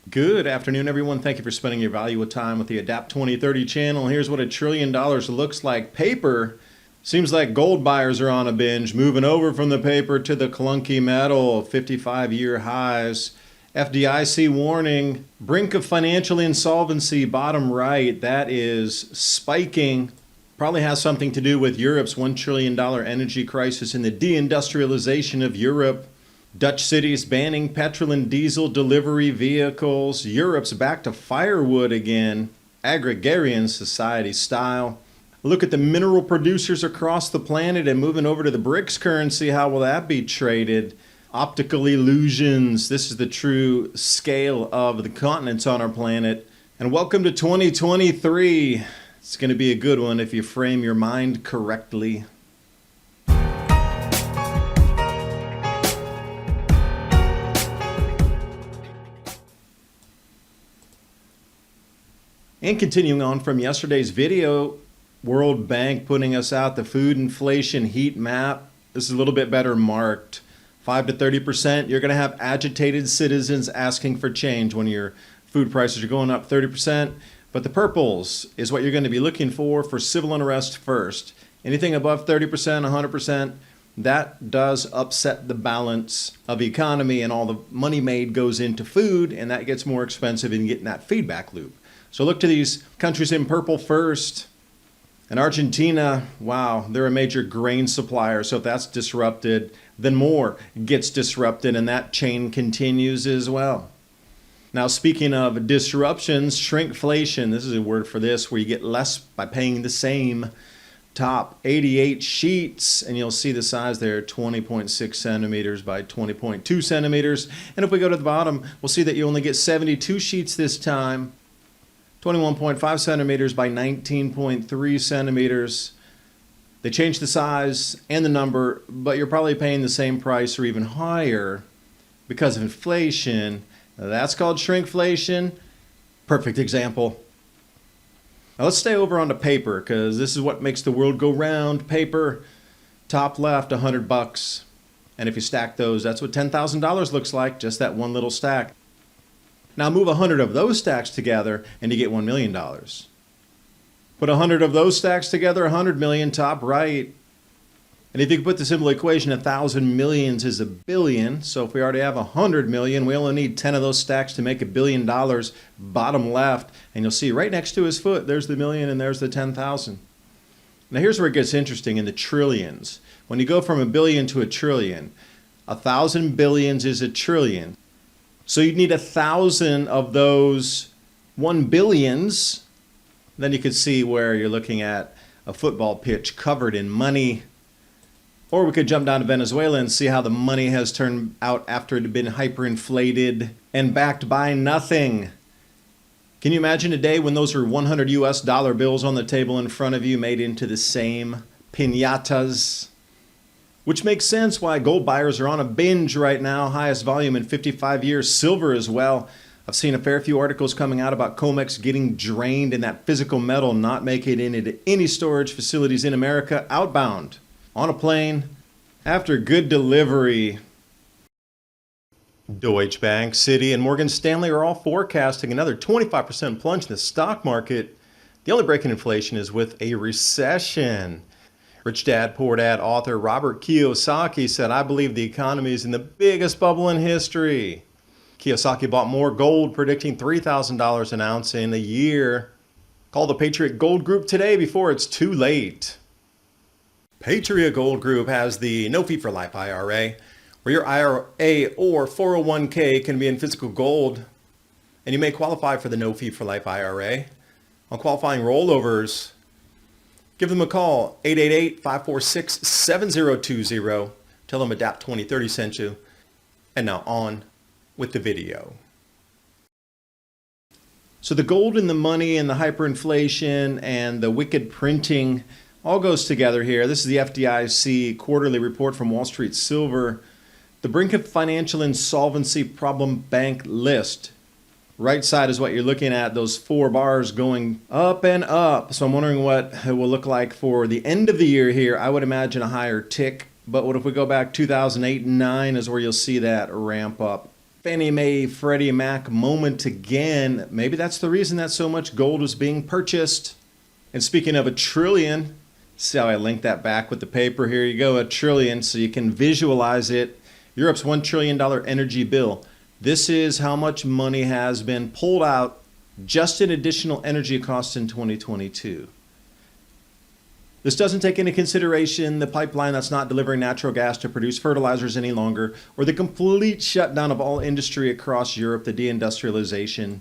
Good afternoon, everyone. Thank you for spending your valuable time with the Adapt 2030 channel. Here's what $1 trillion looks like. Paper. Seems like gold buyers are on a binge, moving over from the paper to the clunky metal, 55-year highs. FDIC warning, brink of financial insolvency, bottom right. That is spiking. Probably has something to do with Europe's $1 trillion energy crisis and the de-industrialization of Europe. Dutch cities banning petrol and diesel delivery vehicles. Europe's back to firewood again, agrarian society style. Look at the mineral producers across the planet and moving over to the BRICS currency. How will that be traded? Optical illusions. This is the true scale of the continents on our planet. And welcome to 2023. It's going to be a good one if you frame your mind correctly. And continuing on from yesterday's video, World Bank putting us out the food inflation heat map. This is a little bit better marked. 5 to 30%. You're going to have agitated citizens asking for change when your food prices are going up 30%. But the purples is what you're going to be looking for civil unrest first. Anything above 30%, 100%, that does upset the balance of the economy, and all the money made goes into food, and that gets more expensive in getting that feedback loop. So look to these countries in purple first. And Argentina, wow, they're a major grain supplier. So if that's disrupted, then more gets disrupted, and that chain continues as well. Now, speaking of disruptions, shrinkflation, this is a word for this, where you get less by paying the same. Top 88 sheets, and you'll see the size there, 20.6 centimeters by 20.2 centimeters. And if we go to the bottom, we'll see that you only get 72 sheets this time. 21.5 centimeters by 19.3 centimeters. They changed the size and the number, but you're probably paying the same price or even higher because of inflation. That's called shrinkflation. Perfect example. Now let's stay over on the paper, because this is what makes the world go round. Paper, top left, $100. And if you stack those, that's what $10,000 looks like, just that one little stack. Now move 100 of those stacks together and you get $1 million. Put 100 of those stacks together, 100 million, top right. And if you put the simple equation, 1,000 millions is a billion. So if we already have 100 million, we only need 10 of those stacks to make $1 billion, bottom left. And you'll see right next to his foot, there's the million and there's the 10,000. Now here's where it gets interesting in the trillions. When you go from a billion to a trillion, 1,000 billions is a trillion. So you'd need 1,000 of those 1 billions. Then you could see where you're looking at a football pitch covered in money. Or we could jump down to Venezuela and see how the money has turned out after it had been hyperinflated and backed by nothing. Can you imagine a day when those were 100 US dollar bills on the table in front of you made into the same piñatas? Which makes sense why gold buyers are on a binge right now, highest volume in 55 years. Silver as well. I've seen a fair few articles coming out about COMEX getting drained and that physical metal not making it into any storage facilities in America, outbound, on a plane, after good delivery. Deutsche Bank, Citi, and Morgan Stanley are all forecasting another 25% plunge in the stock market. The only break in inflation is with a recession. Rich Dad, Poor Dad author Robert Kiyosaki said, "I believe the economy is in the biggest bubble in history." Kiyosaki bought more gold, predicting $3,000 an ounce in a year. Call the Patriot Gold Group today before it's too late. Patriot Gold Group has the no fee for life IRA, where your IRA or 401k can be in physical gold, and you may qualify for the no fee for life IRA. On qualifying rollovers, give them a call, 888-546-7020. Tell them Adapt 2030 sent you. And now on with the video. So the gold and the money and the hyperinflation and the wicked printing all goes together here. This is the FDIC quarterly report from Wall Street Silver. The brink of financial insolvency problem bank list. Right side is what you're looking at, those 4 bars going up and up. So I'm wondering what it will look like for the end of the year here. I would imagine a higher tick, but what if we go back 2008 and 9 is where you'll see that ramp up Fannie Mae, Freddie Mac moment again. Maybe that's the reason that so much gold was being purchased. And speaking of a trillion, see how I linked that back with the paper? Here you go, a trillion, so you can visualize it. Europe's $1 trillion energy bill. This is how much money has been pulled out just in additional energy costs in 2022. This doesn't take into consideration the pipeline that's not delivering natural gas to produce fertilizers any longer, or the complete shutdown of all industry across Europe, the de-industrialization.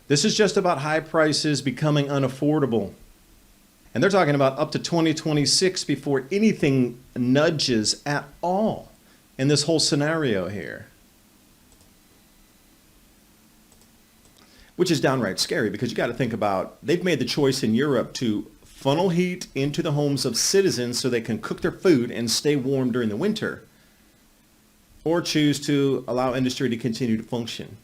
This is just about high prices becoming unaffordable. And they're talking about up to 2026 before anything nudges at all in this whole scenario here. Which is downright scary, because you got to think about, they've made the choice in Europe to funnel heat into the homes of citizens so they can cook their food and stay warm during the winter, or choose to allow industry to continue to function.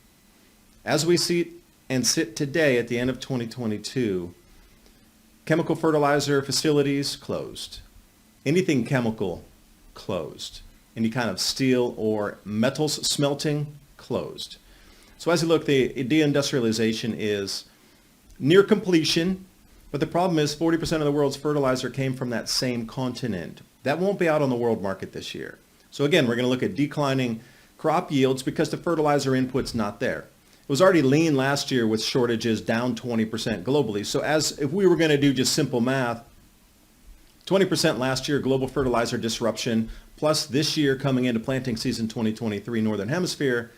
As we see and sit today at the end of 2022, chemical fertilizer facilities closed. Anything chemical closed. Any kind of steel or metals smelting closed. So as you look, the deindustrialization is near completion, but the problem is 40% of the world's fertilizer came from that same continent. That won't be out on the world market this year. So again, we're going to look at declining crop yields because the fertilizer input's not there. It was already lean last year with shortages down 20% globally. So if we were going to do just simple math, 20% last year global fertilizer disruption, plus this year coming into planting season 2023 Northern Hemisphere,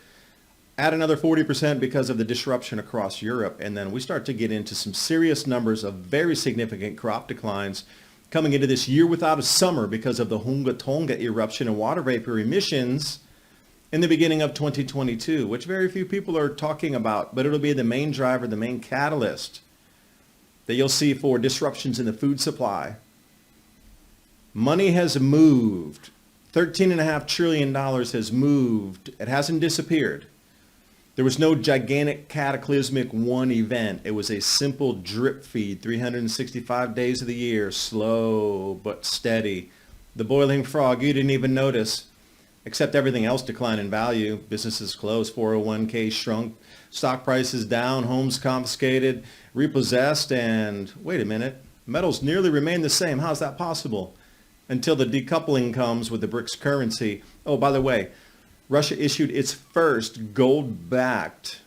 add another 40% because of the disruption across Europe, and then we start to get into some serious numbers of very significant crop declines coming into this year without a summer because of the Hunga Tonga eruption and water vapor emissions in the beginning of 2022, which very few people are talking about, but it'll be the main driver, the main catalyst that you'll see for disruptions in the food supply. Money has moved. $13.5 trillion has moved. It hasn't disappeared. There was no gigantic cataclysmic one event. It was a simple drip feed, 365 days of the year, slow but steady. The boiling frog, you didn't even notice, except everything else declined in value. Businesses closed, 401k shrunk, stock prices down, homes confiscated, repossessed, and wait a minute, metals nearly remain the same. How's that possible? Until the decoupling comes with the BRICS currency. Oh, by the way, Russia issued its first gold-backed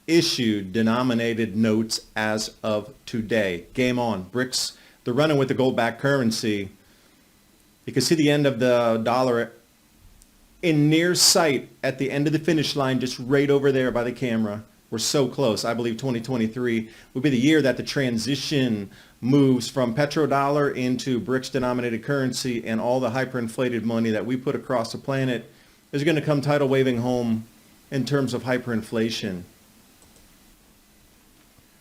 issued denominated notes as of today. Game on. BRICS, they're running with the gold-backed currency. You can see the end of the dollar in near sight at the end of the finish line, just right over there by the camera. We're so close. I believe 2023 will be the year that the transition moves from petrodollar into BRICS denominated currency, and all the hyperinflated money that we put across the planet is going to come tidal waving home in terms of hyperinflation.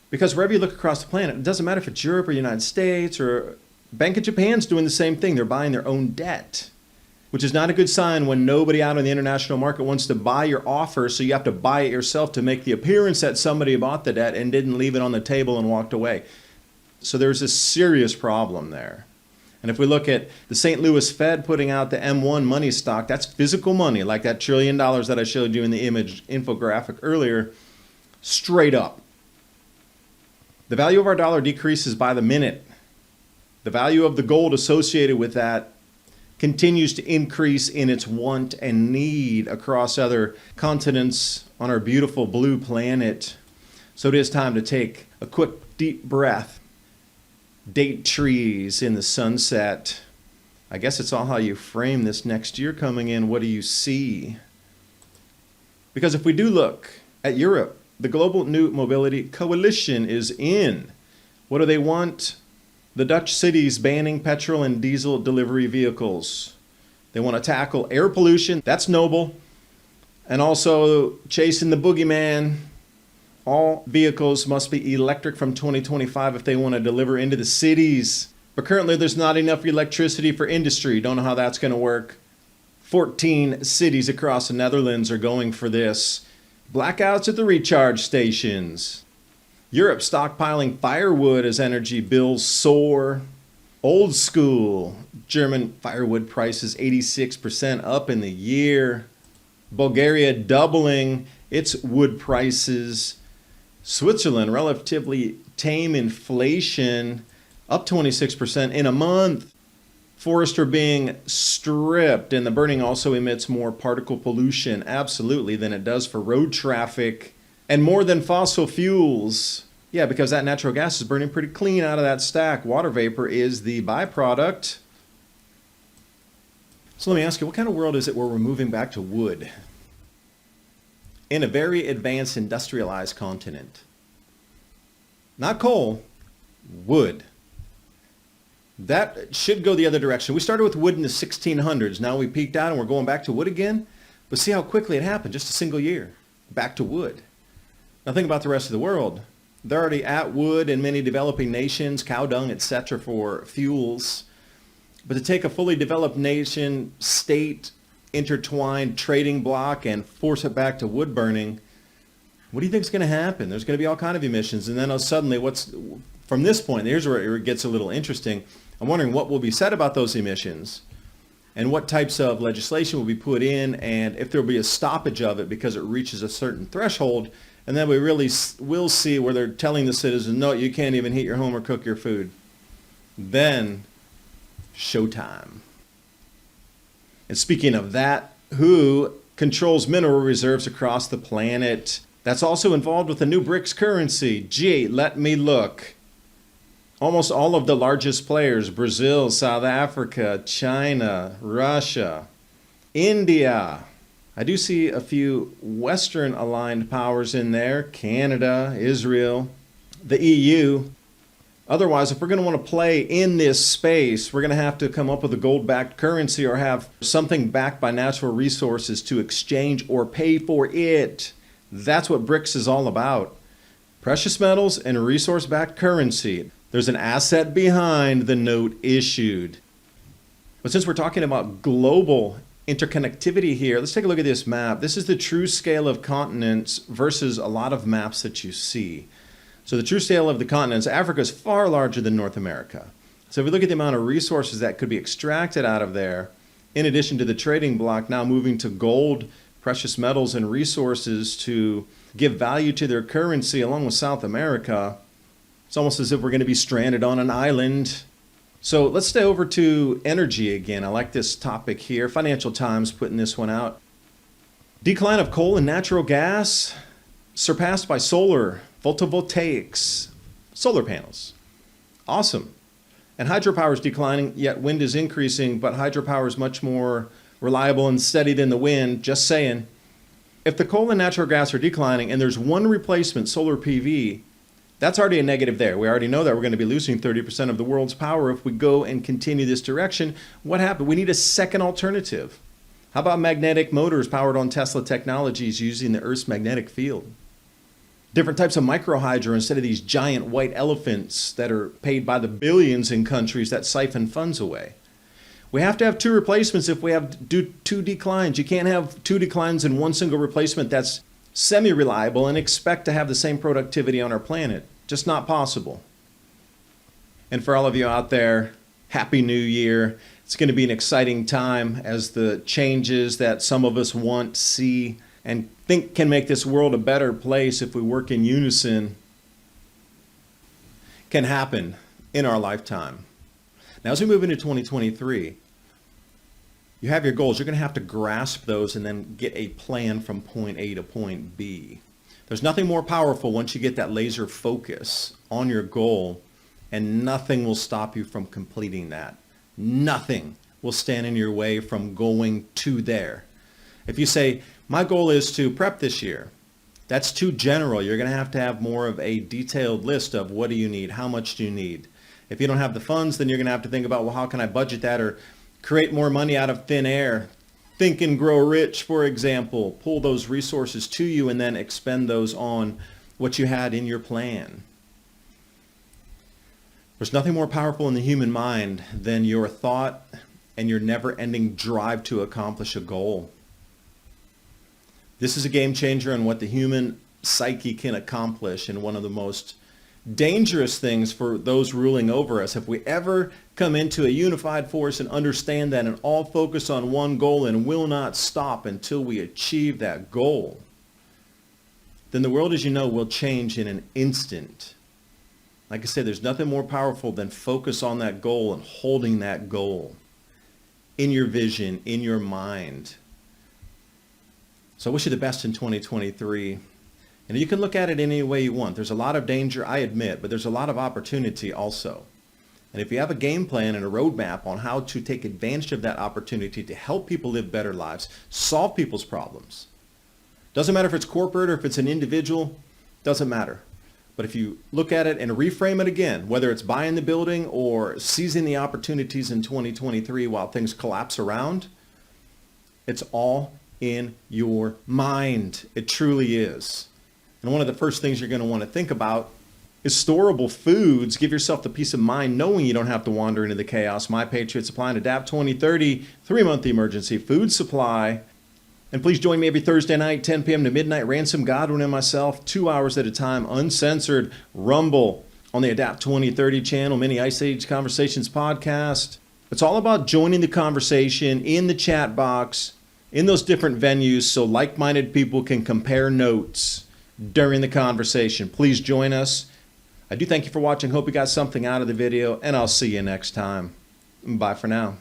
Because wherever you look across the planet, it doesn't matter if it's Europe or the United States, or Bank of Japan's doing the same thing. They're buying their own debt, which is not a good sign when nobody out on the international market wants to buy your offer, so you have to buy it yourself to make the appearance that somebody bought the debt and didn't leave it on the table and walked away. So there's a serious problem there. And if we look at the St. Louis Fed putting out the M1 money stock, that's physical money, like that $1 trillion that I showed you in the image infographic earlier, straight up. The value of our dollar decreases by the minute. The value of the gold associated with that continues to increase in its want and need across other continents on our beautiful blue planet. So it is time to take a quick deep breath. Date trees in the sunset. I guess it's all how you frame this next year coming in. What do you see? Because if we do look at Europe, the Global New Mobility Coalition is in. What do they want? The Dutch cities banning petrol and diesel delivery vehicles. They want to tackle air pollution. That's noble. And also chasing the boogeyman. All vehicles must be electric from 2025 if they want to deliver into the cities. But currently there's not enough electricity for industry. Don't know how that's going to work. 14 cities across the Netherlands are going for this. Blackouts at the recharge stations. Europe stockpiling firewood as energy bills soar. Old school German firewood prices 86% up in the year. Bulgaria doubling its wood prices. Switzerland, relatively tame inflation, up 26% in a month. Forests are being stripped, and the burning also emits more particle pollution, absolutely, than it does for road traffic, and more than fossil fuels. Yeah, because that natural gas is burning pretty clean out of that stack. Water vapor is the byproduct. So let me ask you, what kind of world is it where we're moving back to wood in a very advanced industrialized continent? Not coal, wood. That should go the other direction. We started with wood in the 1600s. Now we peaked out and we're going back to wood again. But see how quickly it happened, just a single year. Back to wood. Now think about the rest of the world. They're already at wood in many developing nations, cow dung, etc. for fuels. But to take a fully developed nation, state, intertwined trading block and force it back to wood burning, what do you think is going to happen? There's going to be all kinds of emissions. And then suddenly, from this point, here's where it gets a little interesting. I'm wondering what will be said about those emissions and what types of legislation will be put in, and if there will be a stoppage of it because it reaches a certain threshold. And then we really will see where they're telling the citizens, no, you can't even heat your home or cook your food. Then, showtime. And speaking of that, who controls mineral reserves across the planet? That's also involved with the new BRICS currency. Gee, let me look. Almost all of the largest players, Brazil, South Africa, China, Russia, India. I do see a few Western aligned powers in there, Canada, Israel, the EU. Otherwise, if we're going to want to play in this space, we're going to have to come up with a gold-backed currency or have something backed by natural resources to exchange or pay for it. That's what BRICS is all about. Precious metals and resource-backed currency. There's an asset behind the note issued. But since we're talking about global interconnectivity here, let's take a look at this map. This is the true scale of continents versus a lot of maps that you see. So the true scale of the continents, Africa is far larger than North America. So if we look at the amount of resources that could be extracted out of there, in addition to the trading bloc now moving to gold, precious metals, and resources to give value to their currency along with South America, it's almost as if we're going to be stranded on an island. So let's stay over to energy again. I like this topic here. Financial Times putting this one out. Decline of coal and natural gas surpassed by solar, photovoltaics, solar panels. Awesome. And hydropower is declining, yet wind is increasing, but hydropower is much more reliable and steady than the wind. Just saying. If the coal and natural gas are declining and there's one replacement, solar PV, that's already a negative there. We already know that we're going to be losing 30% of the world's power if we go and continue this direction. What happened? We need a second alternative. How about magnetic motors powered on Tesla technologies using the Earth's magnetic field? Different types of microhydro instead of these giant white elephants that are paid by the billions in countries that siphon funds away. We have to have two replacements if we have two declines. You can't have two declines in one single replacement that's semi-reliable and expect to have the same productivity on our planet. Just not possible. And for all of you out there, Happy New Year. It's going to be an exciting time as the changes that some of us want, see, and think can make this world a better place if we work in unison can happen in our lifetime. Now, as we move into 2023, you have your goals. You're going to have to grasp those and then get a plan from point A to point B. There's nothing more powerful once you get that laser focus on your goal, and nothing will stop you from completing that. Nothing will stand in your way from going to there. If you say, my goal is to prep this year, that's too general. You're going to have more of a detailed list of what do you need, how much do you need. If you don't have the funds, then you're going to have to think about, well, how can I budget that or create more money out of thin air? Think and Grow Rich, for example. Pull those resources to you and then expend those on what you had in your plan. There's nothing more powerful in the human mind than your thought and your never-ending drive to accomplish a goal. This is a game changer in what the human psyche can accomplish, and one of the most dangerous things for those ruling over us. If we ever come into a unified force and understand that and all focus on one goal and will not stop until we achieve that goal, then the world, as you know, will change in an instant. Like I said, there's nothing more powerful than focus on that goal and holding that goal in your vision, in your mind. So I wish you the best in 2023. And you can look at it any way you want. There's a lot of danger, I admit, but there's a lot of opportunity also. And if you have a game plan and a roadmap on how to take advantage of that opportunity to help people live better lives, solve people's problems, doesn't matter if it's corporate or if it's an individual, doesn't matter. But if you look at it and reframe it again, whether it's buying the building or seizing the opportunities in 2023 while things collapse around, it's all in your mind. It truly is. And one of the first things you're going to want to think about is storable foods. Give yourself the peace of mind knowing you don't have to wander into the chaos. My Patriot Supply and Adapt 2030 3-month emergency food supply. And please join me every Thursday night, 10 p.m. to midnight. Ransom, Godwin, and myself, 2 hours at a time, uncensored, Rumble on the Adapt 2030 channel, Mini Ice Age Conversations podcast. It's all about joining the conversation in the chat box, in those different venues, so like-minded people can compare notes during the conversation. Please join us. I do thank you for watching. Hope you got something out of the video, and I'll see you next time. Bye for now.